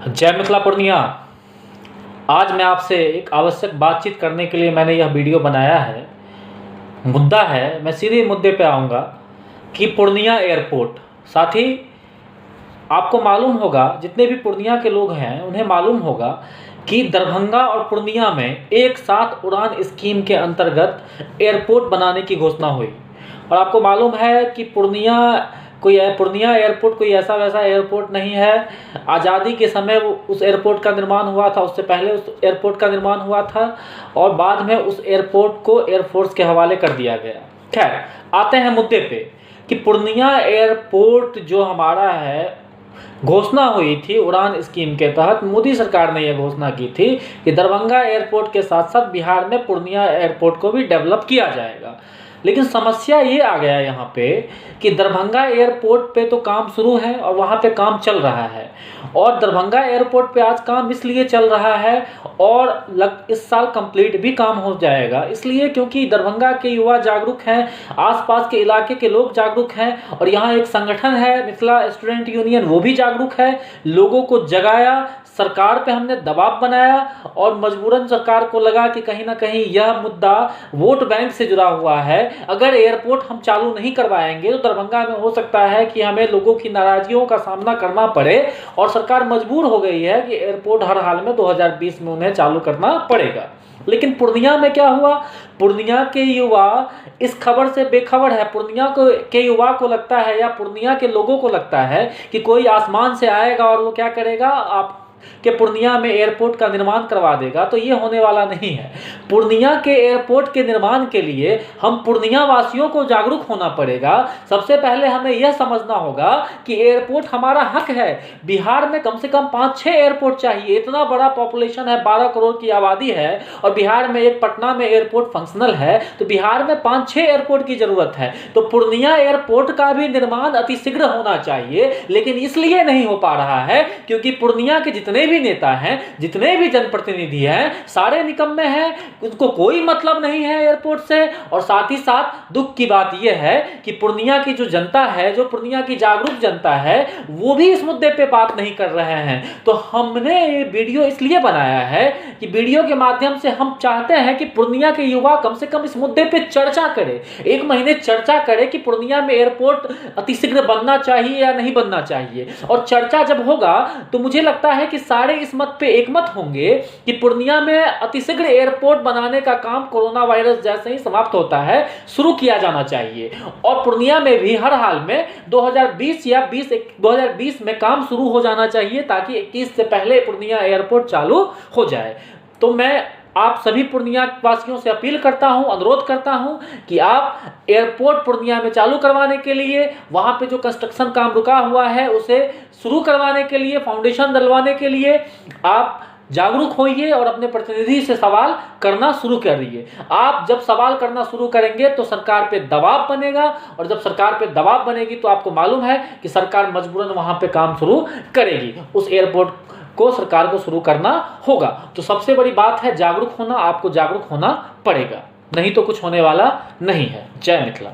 जय मिथिला पूर्णिया। आज मैं आपसे एक आवश्यक बातचीत करने के लिए मैंने यह वीडियो बनाया है। मुद्दा है, मैं सीधे मुद्दे पे आऊँगा कि पूर्णिया एयरपोर्ट। साथ ही आपको मालूम होगा, जितने भी पूर्णिया के लोग हैं उन्हें मालूम होगा कि दरभंगा और पूर्णिया में एक साथ उड़ान स्कीम के अंतर्गत एयरपोर्ट बनाने की घोषणा हुई। और आपको मालूम है कि पूर्णिया एयरपोर्ट कोई ऐसा वैसा एयरपोर्ट नहीं है। आज़ादी के समय उस एयरपोर्ट का निर्माण हुआ था, उससे पहले उस एयरपोर्ट का निर्माण हुआ था और बाद में उस एयरपोर्ट को एयरफोर्स के हवाले कर दिया गया। खैर, आते हैं मुद्दे पे कि पूर्णिया एयरपोर्ट जो हमारा है, घोषणा हुई थी उड़ान स्कीम के तहत। मोदी सरकार ने यह घोषणा की थी कि दरभंगा एयरपोर्ट के साथ साथ बिहार में पूर्णिया एयरपोर्ट को भी डेवलप किया जाएगा। लेकिन समस्या ये आ गया यहाँ पे कि दरभंगा एयरपोर्ट पे तो काम शुरू है और वहाँ पे काम चल रहा है। और दरभंगा एयरपोर्ट पे आज काम इसलिए चल रहा है और इस साल कंप्लीट भी काम हो जाएगा, इसलिए क्योंकि दरभंगा के युवा जागरूक हैं, आसपास के इलाके के लोग जागरूक हैं और यहाँ एक संगठन है मिथिला स्टूडेंट यूनियन, वो भी जागरूक है। लोगों को जगाया, सरकार पे हमने दबाव बनाया और मजबूरन सरकार को लगा कि कहीं ना कहीं यह मुद्दा वोट बैंक से जुड़ा हुआ है। अगर एयरपोर्ट हम चालू नहीं करवाएंगे तो दरभंगा में हो सकता है कि हमें लोगों की नाराजगियों का सामना करना पड़े और सरकार मजबूर हो गई है कि एयरपोर्ट हर हाल में 2020 में उन्हें चालू करना पड़ेगा। लेकिन पूर्णिया में क्या हुआ? पूर्णिया के युवा इस खबर से बेखबर है। पूर्णिया के युवा को लगता है या पूर्णिया के लोगों को लगता है कि कोई आसमान से आएगा और वो क्या करेगा, आप कि पूर्णिया में एयरपोर्ट का निर्माण करवा देगा। तो ये होने वाला नहीं है। पूर्णिया के एयरपोर्ट के निर्माण के लिए हम पूर्णिया वासियों को जागरूक होना पड़ेगा। सबसे पहले हमें यह समझना होगा कि एयरपोर्ट हमारा हक है। बिहार में कम से कम 5-6 एयरपोर्ट चाहिए। इतना बड़ा पॉपुलेशन है, 12 करोड़ की आबादी है और बिहार में एक पटना में एयरपोर्ट फंक्शनल है, तो बिहार में 5-6 एयरपोर्ट की जरूरत है। तो पूर्णिया एयरपोर्ट का भी निर्माण अतिशीघ्र होना चाहिए, लेकिन इसलिए नहीं हो पा रहा है क्योंकि पूर्णिया के जितने भी नेता हैं, जितने भी जनप्रतिनिधि हैं, सारे निकम्मे हैं। उनको कोई मतलब नहीं है एयरपोर्ट से। और साथ ही साथ दुख की बात यह है कि पूर्णिया की जो जनता है, जो पूर्णिया की जागरूक जनता है, वो भी इस मुद्दे पे बात नहीं कर रहे हैं। तो हमने ये वीडियो इसलिए बनाया है कि वीडियो के माध्यम से हम चाहते हैं कि पूर्णिया के युवा कम से कम इस मुद्दे पे चर्चा करें, 1 महीने चर्चा करें कि पूर्णिया में एयरपोर्ट अतिशीघ्र बनना चाहिए या नहीं बनना चाहिए। और चर्चा जब होगा तो मुझे लगता है कि सारे इस मत पे एकमत होंगे कि पूर्णिया में अतिशीघ्र एयरपोर्ट बनाने का काम कोरोना वायरस जैसे ही समाप्त होता है शुरू किया जाना चाहिए। और पूर्णिया में भी हर हाल में 2020 या 2020 में काम शुरू हो जाना चाहिए ताकि 21 से पहले पूर्णिया एयरपोर्ट चालू हो जाए। तो मैं आप सभी पूर्णिया वासियों से अपील करता हूं, अनुरोध करता हूं कि आप एयरपोर्ट पूर्णिया में चालू करवाने के लिए, वहां पे जो कंस्ट्रक्शन काम रुका हुआ है उसे शुरू करवाने के लिए, फाउंडेशन डलवाने के लिए आप जागरूक होइए और अपने प्रतिनिधि से सवाल करना शुरू करिए। आप जब सवाल करना शुरू करेंगे तो सरकार पे दबाव बनेगा और जब सरकार पे दबाव बनेगी तो आपको मालूम है कि सरकार मजबूरन वहां पे काम शुरू करेगी। उस एयरपोर्ट को सरकार को शुरू करना होगा। तो सबसे बड़ी बात है जागरूक होना। आपको जागरूक होना पड़ेगा, नहीं तो कुछ होने वाला नहीं है। जय मिथिला।